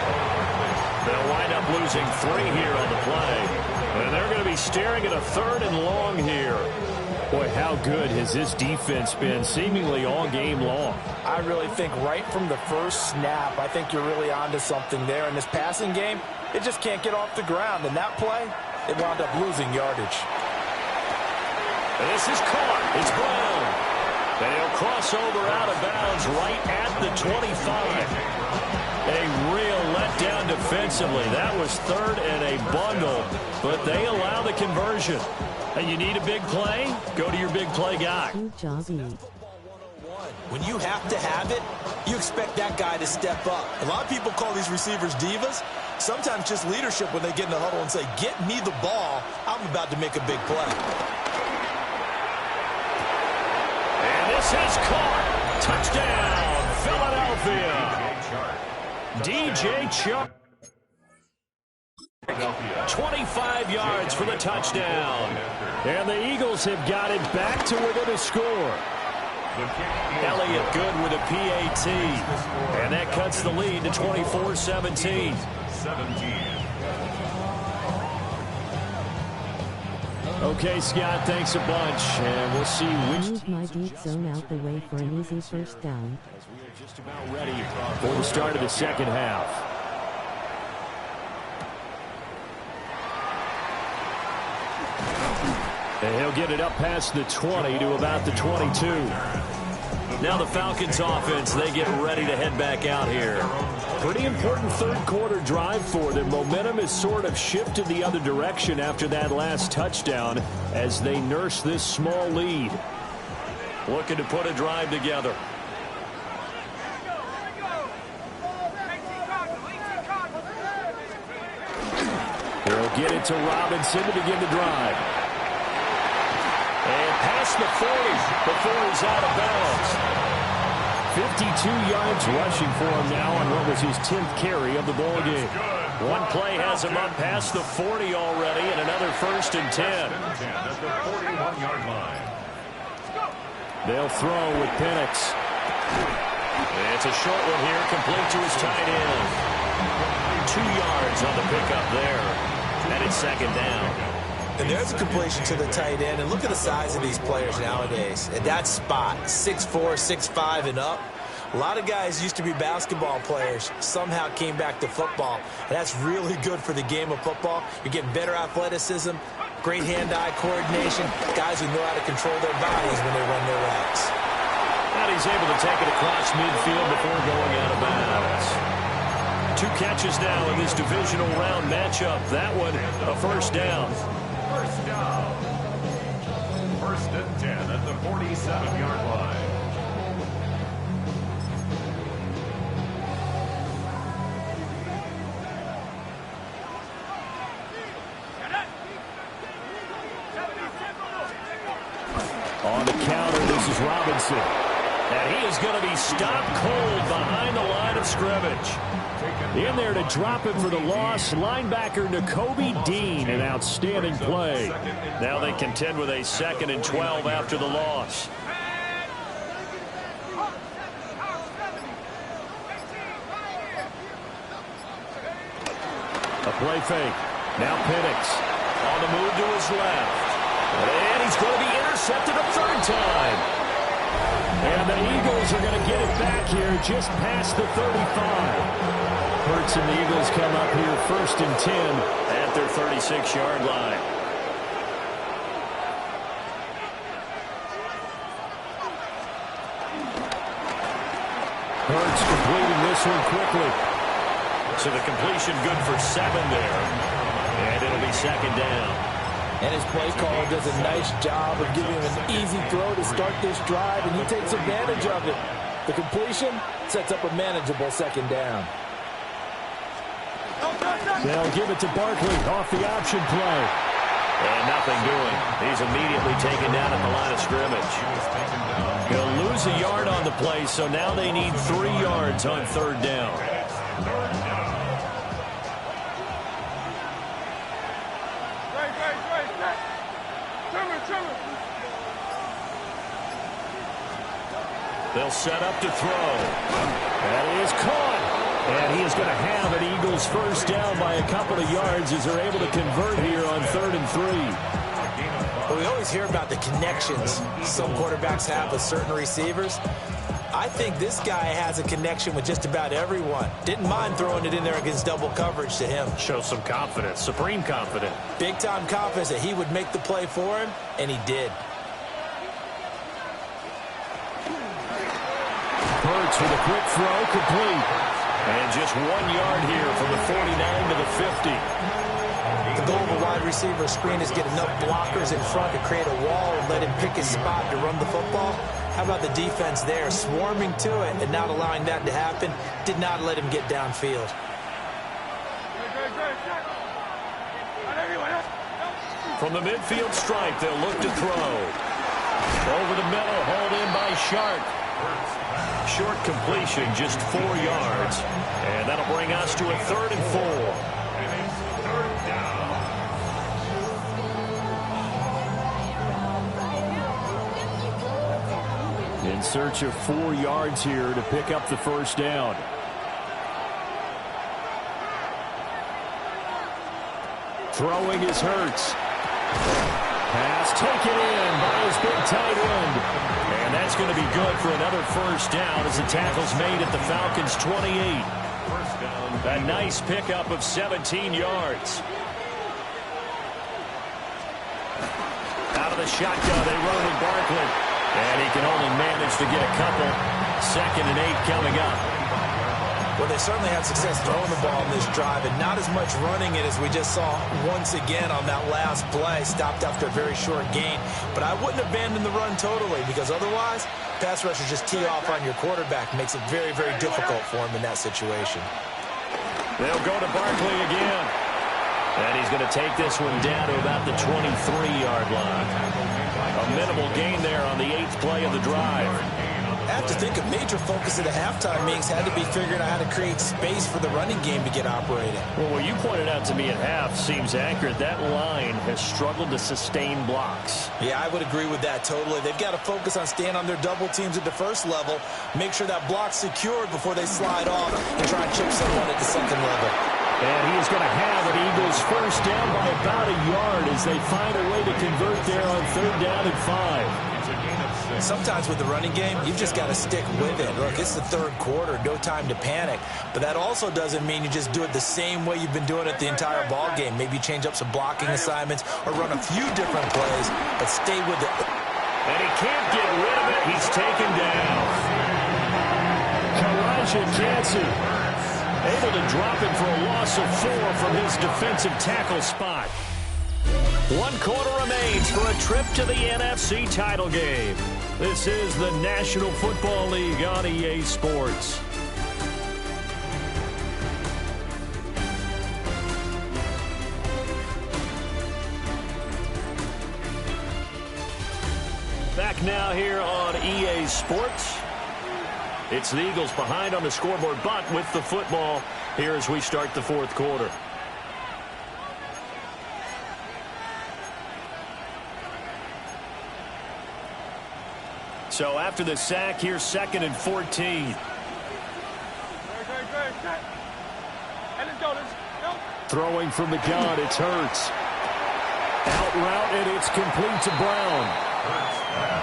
They'll wind up losing 3 here on the play. And they're going to be staring at a third and long here. Boy, how good has this defense been seemingly all game long? I really think right from the first snap, I think you're really onto something there. In this passing game, it just can't get off the ground. And that play, it wound up losing yardage. And this is caught. It's Brown. And he'll cross over out of bounds right at the 25. A real letdown defensively. That was third and a bundle, but they allow the conversion. And you need a big play? Go to your big play guy. When you have to have it, you expect that guy to step up. A lot of people call these receivers divas. Sometimes just leadership when they get in the huddle and say, get me the ball. I'm about to make a big play. And this is caught. Touchdown, Philadelphia. DJ Chark. 25 yards for the touchdown. And the Eagles have got it back to within a score. Elliott good with a PAT. And that cuts the lead to 24-17. Okay, Scott, thanks a bunch. And we'll see which... Move my deep zone out the way for an easy first down. As we are just about ready for the start of the second half. And he'll get it up past the 20 to about the 22. Now the Falcons offense, they get ready to head back out here. Pretty important third quarter drive for them. Momentum has sort of shifted the other direction after that last touchdown as they nurse this small lead. Looking to put a drive together. They'll get it to Robinson to begin the drive. And past the 40 before he's out of bounds. 52 yards rushing for him now on what was his 10th carry of the ball game. One play has him up past the 40 already, and another 1st and 10. At the 41-yard line. They'll throw with Penix. It's a short one here, complete to his tight end. 2 yards on the pickup there, and it's second down. And there's a completion to the tight end. And look at the size of these players nowadays. At that spot, 6'4", 6'5", and up. A lot of guys used to be basketball players, somehow came back to football. And that's really good for the game of football. You're getting better athleticism, great hand-eye coordination, guys who know how to control their bodies when they run their routes. And he's able to take it across midfield before going out of bounds. 2 catches now in this divisional round matchup. That one, a first down. First down. 1st and 10 at the 47-yard line. On the counter, this is Robinson. And he is going to be stopped cold behind the line of scrimmage. In there to drop it for the loss, linebacker Nakobe Dean, an outstanding play. Now they contend with a 2nd and 12 after the loss. A play fake. Now Penix on the move to his left. And he's going to be intercepted a 3rd time. And the Eagles are going to get it back here just past the 35. Hurts and the Eagles come up here 1st and 10 at their 36-yard line. Hurts completing this one quickly. So the completion good for 7 there. And it'll be 2nd down. And his play caller does a nice job of giving him an easy throw to start this drive, and he takes advantage of it. The completion sets up a manageable 2nd down. They'll give it to Barkley off the option play. And nothing doing. He's immediately taken down at the line of scrimmage. He'll lose a yard on the play, so now they need 3 yards on 3rd down. They'll set up to throw. That is caught. And he is going to have an Eagles 1st down by a couple of yards as they're able to convert here on 3rd and 3. Well, we always hear about the connections some quarterbacks have with certain receivers. I think this guy has a connection with just about everyone. Didn't mind throwing it in there against double coverage to him. Shows some confidence, supreme confidence. Big-time confidence that he would make the play for him, and he did. Hurts with a quick throw, complete. And just 1 yard here from the 49 to the 50. The goal of a wide receiver screen is get enough blockers in front to create a wall and let him pick his spot to run the football. How about the defense there, swarming to it and not allowing that to happen? Did not let him get downfield. From the midfield stripe, they'll look to throw. Over the middle, hauled in by Shark. Short completion, just 4 yards. And that'll bring us to a 3rd and 4. In search of 4 yards here to pick up the 1st down. Throwing is Hurts. Pass taken in by his big tight end. And that's going to be good for another 1st down as the tackle's made at the Falcons' 28. A nice pickup of 17 yards. Out of the shotgun, they run with Barkley. And he can only manage to get a couple. 2nd and 8 coming up. Well, they certainly had success throwing the ball in this drive and not as much running it as we just saw once again on that last play. Stopped after a very short gain. But I wouldn't abandon the run totally because otherwise, pass rushers just tee off on your quarterback. Makes it very, very difficult for him in that situation. They'll go to Barkley again. And he's going to take this one down to about the 23-yard line. A minimal gain there on the 8th play of the drive. I have to think a major focus of the halftime meetings had to be figuring out how to create space for the running game to get operating. Well, what you pointed out to me at half seems accurate. That line has struggled to sustain blocks. Yeah, I would agree with that totally. They've got to focus on staying on their double teams at the 1st level, make sure that block's secured before they slide off and try and chip someone at the 2nd level. And he is going to have an Eagles 1st down by about a yard as they find a way to convert there on 3rd down and 5. Sometimes with the running game, you've just got to stick with it. Look, it's the 3rd quarter, no time to panic. But that also doesn't mean you just do it the same way you've been doing it the entire ball game. Maybe change up some blocking assignments or run a few different plays, but stay with it. And he can't get rid of it. He's taken down. Kalijah Kancey able to drop it for a loss of 4 from his defensive tackle spot. 1 quarter remains for a trip to the NFC title game. This is the National Football League on EA Sports. Back now here on EA Sports. It's the Eagles behind on the scoreboard, but with the football here as we start the fourth quarter. So after the sack, here's 2nd and 14. Throwing from the gun, it's Hurts. Out route, and it's complete to Brown.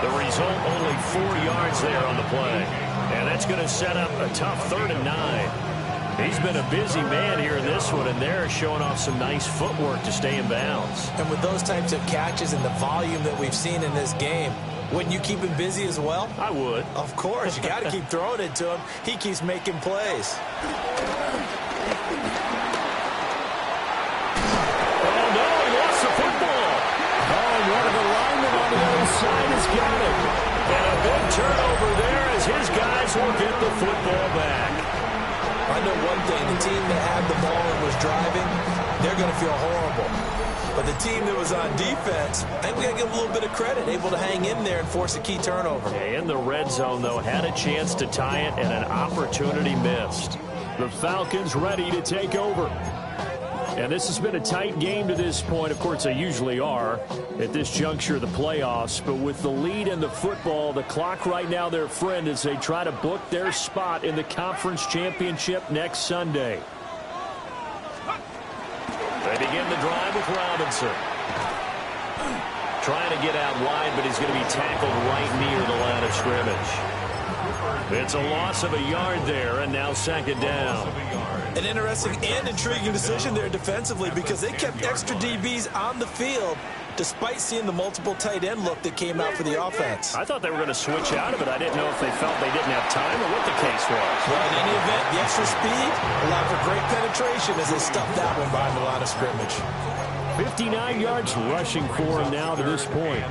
The result, only 4 yards there on the play. And that's going to set up a tough 3rd and 9. He's been a busy man here in this one, and they're showing off some nice footwork to stay in bounds. And with those types of catches and the volume that we've seen in this game, wouldn't you keep him busy as well? I would. Of course. You got to keep throwing it to him. He keeps making plays. One of the linemen on the other side has got it. And a big turnover there as his guys will get the football back. I know one thing. The team that had the ball and was driving, they're going to feel horrible. But the team that was on defense, I think we got to give them a little bit of credit, able to hang in there and force a key turnover. Yeah, in the red zone, though, had a chance to tie it and an opportunity missed. The Falcons ready to take over. And this has been a tight game to this point. Of course, they usually are at this juncture of the playoffs. But with the lead in the football, the clock right now their friend as they try to book their spot in the conference championship next Sunday. They begin the drive with Robinson. Trying to get out wide, but he's going to be tackled right near the line of scrimmage. It's a loss of a yard there, and now 2nd down. An interesting and intriguing decision there defensively because they kept extra DBs on the field despite seeing the multiple tight end look that came out for the offense. I thought they were going to switch out of it. I didn't know if they felt they didn't have time or what the case was. Well, in any event, the extra speed allowed for great penetration as they stuffed that one behind the line of scrimmage. 59 yards rushing for him now to this point.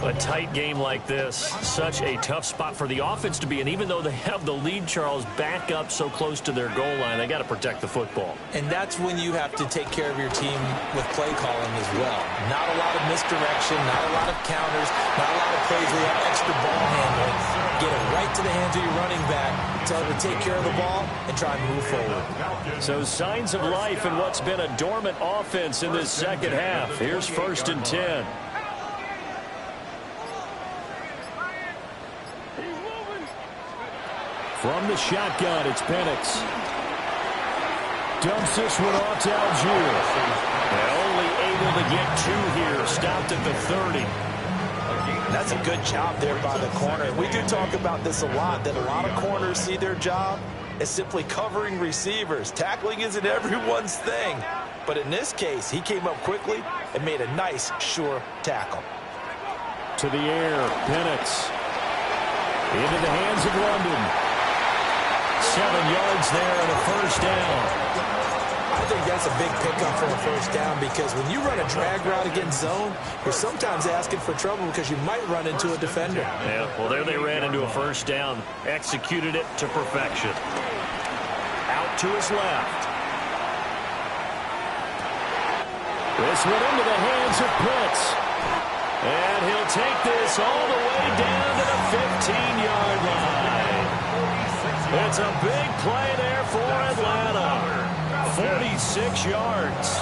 A tight game like this, such a tough spot for the offense to be in. Even though they have the lead, Charles, back up so close to their goal line, they got to protect the football. And that's when you have to take care of your team with play calling as well. Not a lot of misdirection, not a lot of counters, not a lot of plays where you have extra ball handling. Get it right to the hands of your running back, tell him to take care of the ball, and try and move forward. So signs of life in what's been a dormant offense in this second half. Here's 1st and 10. From the shotgun, it's Penix. Dumps this one off to Algier. They're only able to get 2 here. Stopped at the 30. That's a good job there by the corner. We do talk about this a lot, that a lot of corners see their job as simply covering receivers. Tackling isn't everyone's thing. But in this case, he came up quickly and made a nice, sure tackle. To the air, Penix. Into the hands of London. 7 yards there and a 1st down. I think that's a big pickup for a 1st down because when you run a drag route against zone, you're sometimes asking for trouble because you might run into a defender. Yeah, well, there they ran into a 1st down. Executed it to perfection. Out to his left. This one into the hands of Pitts. And he'll take this all the way down to the 15-yard line. It's a big play there for Atlanta. 46 yards.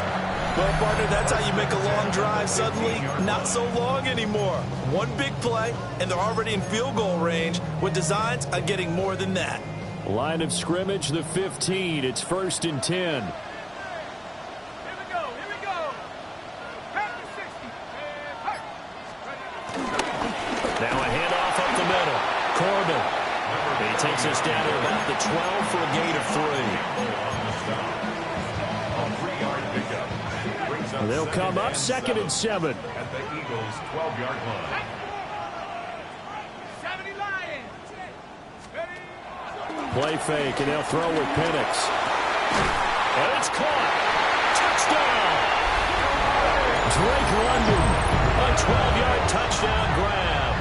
Well, partner, that's how you make a long drive suddenly not so long anymore. One big play, and they're already in field goal range with designs on getting more than that. Line of scrimmage, the 15. It's 1st and 10. Now a handoff up the middle. Corbin. He takes us down to about the 12 for a gain of 3. They'll come up 2nd and 7. At the Eagles' 12-yard line. Play fake, and they'll throw with Penix. And it's caught. Touchdown. Drake London. A 12-yard touchdown grab.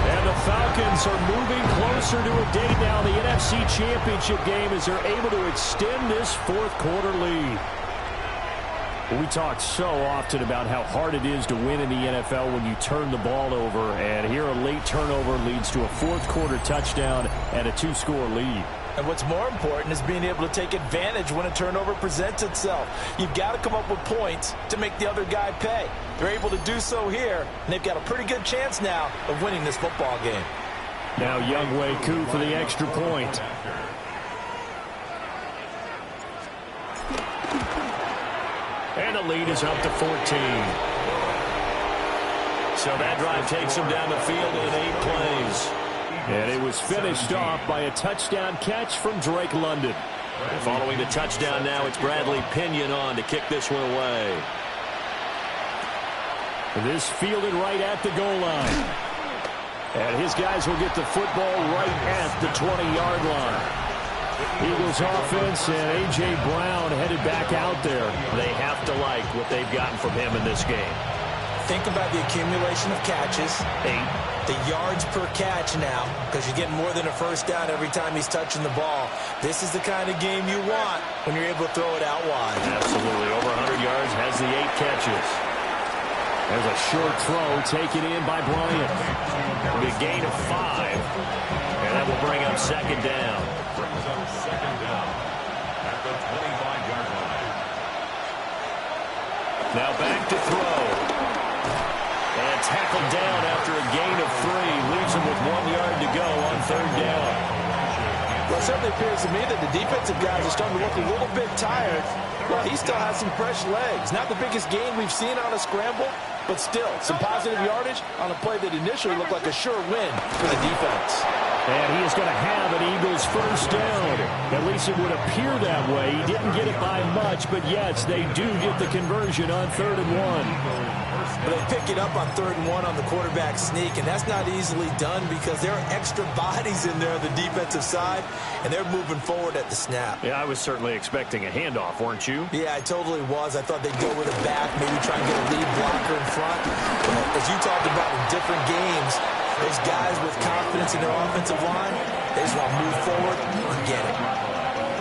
And the Falcons are moving closer to a date now, the NFC Championship game, as they're able to extend this 4th quarter lead. We talk so often about how hard it is to win in the NFL when you turn the ball over, and here a late turnover leads to a fourth-quarter touchdown and a 2-score lead. And what's more important is being able to take advantage when a turnover presents itself. You've got to come up with points to make the other guy pay. They're able to do so here, and they've got a pretty good chance now of winning this football game. Now Younghoe Koo for the extra point. And the lead is up to 14. So that drive takes him down the field in 8 plays. And it was finished off by a touchdown catch from Drake London. And following the touchdown now, it's Bradley Pinion on to kick this one away. This fielded right at the goal line. And his guys will get the football right at the 20-yard line. Eagles offense and A.J. Brown headed back out there. They have to like what they've gotten from him in this game. Think about the accumulation of catches. 8. The yards per catch now, because you're getting more than a first down every time he's touching the ball. This is the kind of game you want when you're able to throw it out wide. Absolutely. Over 100 yards, has the 8 catches. There's a short throw taken in by Bryant. It'll be a gain of 5. And that will bring up second down. Brings up second down at the 25-yard line. Now back to throw. And tackled down after a gain of 3. Leaves him with 1 yard to go on third down. Well, it certainly appears to me that the defensive guys are starting to look a little bit tired. Well, he still has some fresh legs. Not the biggest gain we've seen on a scramble, but still some positive yardage on a play that initially looked like a sure win for the defense. And he is going to have an Eagles first down. At least it would appear that way. He didn't get it by much, but yes, they do get the conversion on 3rd and 1. But they pick it up on 3rd and 1 on the quarterback sneak, and that's not easily done because there are extra bodies in there on the defensive side, and they're moving forward at the snap. Yeah, I was certainly expecting a handoff, weren't you? Yeah, I totally was. I thought they'd go with a back, maybe try and get a lead blocker in front. But as you talked about in different games, those guys with confidence in their offensive line, they just want to move forward and get it.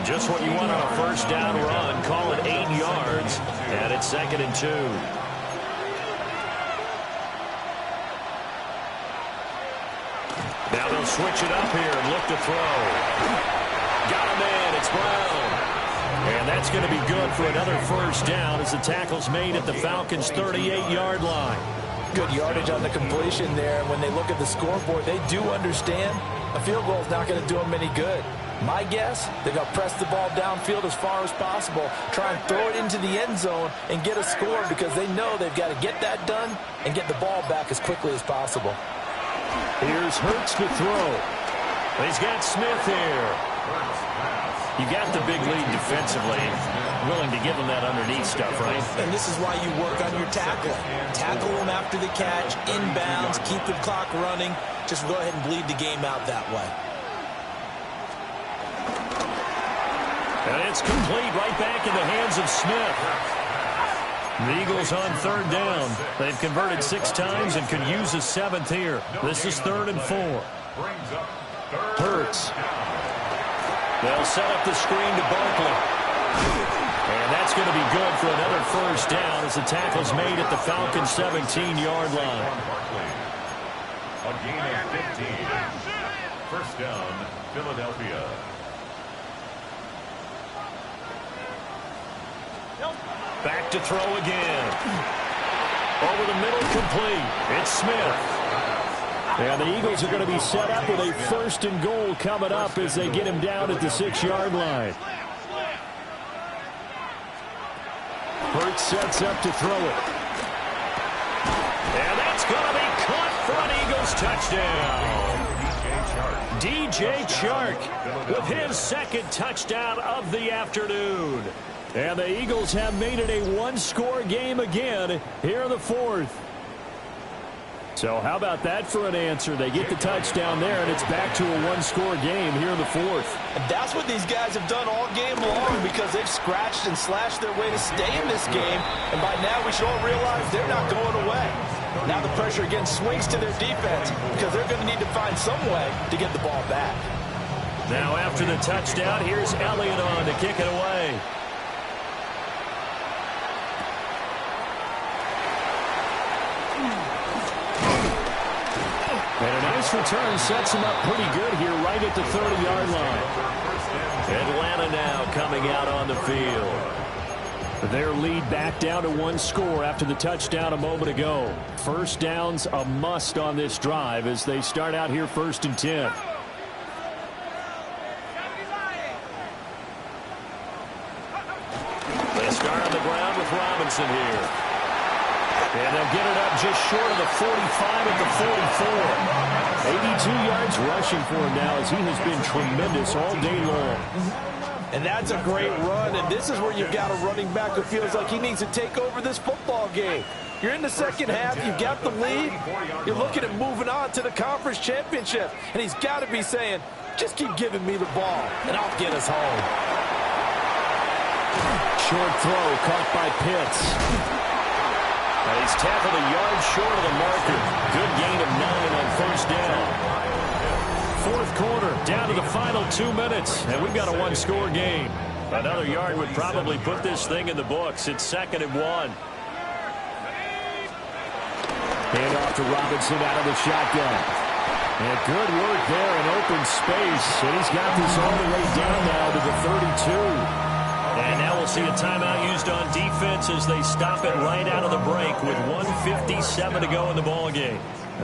Just what you want on a first down run. Call it 8 yards, and it's 2nd and 2. Now they'll switch it up here and look to throw. Got a man. It's Brown. And that's going to be good for another first down as the tackle's made at the Falcons' 38-yard line. Good yardage on the completion there. When they look at the scoreboard, they do understand a field goal is not going to do them any good. My guess, they're going to press the ball downfield as far as possible, try and throw it into the end zone and get a score because they know they've got to get that done and get the ball back as quickly as possible. Here's Hurts to throw. He's got Smith here. You got the big lead defensively. Willing to give him that underneath stuff, right? And this is why you work on your tackling. Tackle him after the catch, inbounds, keep the clock running. Just go ahead and bleed the game out that way. And it's complete right back in the hands of Smith. The Eagles on 3rd down. They've converted 6 times and could use a 7th here. This is 3rd and 4. Hurts. They'll set up the screen to Barkley. And that's going to be good for another first down as the tackle's made at the Falcons' 17-yard line. A gain of 15. First down, Philadelphia. Back to throw again. Over the middle, complete. It's Smith. And the Eagles are going to be set up with a 1st and goal coming up as they get him down at the 6-yard line. Hurts sets up to throw it. And that's going to be caught for an Eagles touchdown. DJ Chark with his 2nd touchdown of the afternoon. And the Eagles have made it a 1-score game again here in the 4th. So how about that for an answer? They get the touchdown there, and it's back to a 1-score game here in the 4th. And that's what these guys have done all game long because they've scratched and slashed their way to stay in this game. And by now we should all realize they're not going away. Now the pressure again swings to their defense because they're going to need to find some way to get the ball back. Now after the touchdown, here's Elliott on to kick it away. And an nice return sets him up pretty good here right at the 30-yard line. Atlanta now coming out on the field. Their lead back down to 1 score after the touchdown a moment ago. First down's a must on this drive as they start out here 1st and 10. They start on the ground with Robinson here. And they'll get it up just short of the 45 at the 44. 82 yards rushing for him now as he has been tremendous all day long. And that's a great run, and this is where you've got a running back who feels like he needs to take over this football game. You're in the second half, you've got the lead, you're looking at moving on to the conference championship, and he's got to be saying, just keep giving me the ball, and I'll get us home. Short throw caught by Pitts. And he's tackled a yard short of the marker. Good gain of 9 on 1st down. 4th quarter, down to the final 2 minutes, and we've got a 1-score game. Another yard would probably put this thing in the books. It's 2nd and 1. Hand off to Robinson out of the shotgun. And good work there in open space. And he's got this all the way down now to the 32. And now we'll see a timeout used on defense as they stop it right out of the break with 1:57 to go in the ballgame.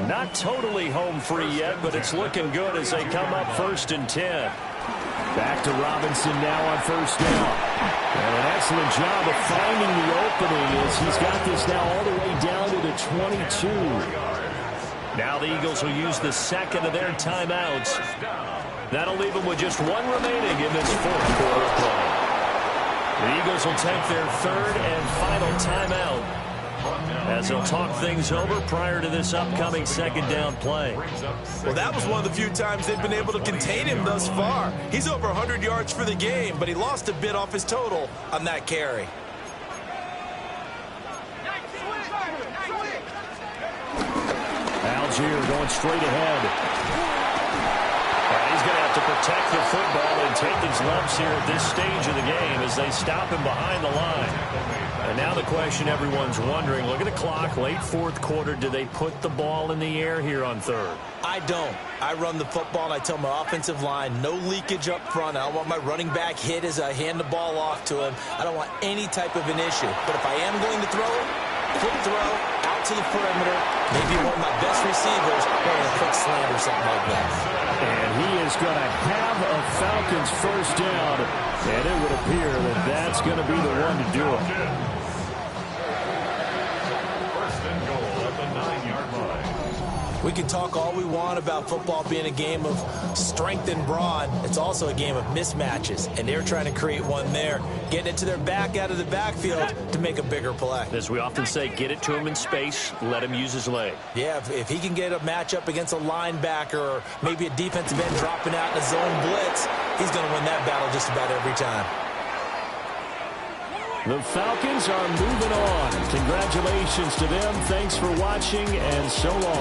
Not totally home free yet, but it's looking good as they come up 1st and 10. Back to Robinson now on 1st down. And an excellent job of finding the opening as he's got this now all the way down to the 22. Now the Eagles will use the 2nd of their timeouts. That'll leave them with just 1 remaining in this 4th quarter of play. The Eagles will take their 3rd and final timeout as they'll talk things over prior to this upcoming 2nd down play. Well, that was one of the few times they've been able to contain him thus far. He's over 100 yards for the game, but he lost a bit off his total on that carry. Algier going straight ahead. He's going to have to protect the football and take his lumps here at this stage of the game as they stop him behind the line. And now the question everyone's wondering, look at the clock, late 4th quarter, do they put the ball in the air here on 3rd? I don't. I run the football and I tell my offensive line, no leakage up front. I don't want my running back hit as I hand the ball off to him. I don't want any type of an issue. But if I am going to throw it, quick throw, out to the perimeter, maybe one of my best receivers, or a quick slant or something like that. And he is going to have a Falcons 1st down, and it would appear that that's going to be the one to do it. 1st and goal at the 9-yard line. We can talk all we want about football being a game of strength and brawn. It's also a game of mismatches, and they're trying to create one there, getting it to their back out of the backfield to make a bigger play. As we often say, get it to him in space, let him use his leg. Yeah, if he can get a matchup against a linebacker or maybe a defensive end dropping out in a zone blitz, he's going to win that battle just about every time. The Falcons are moving on. Congratulations to them. Thanks for watching, and so long.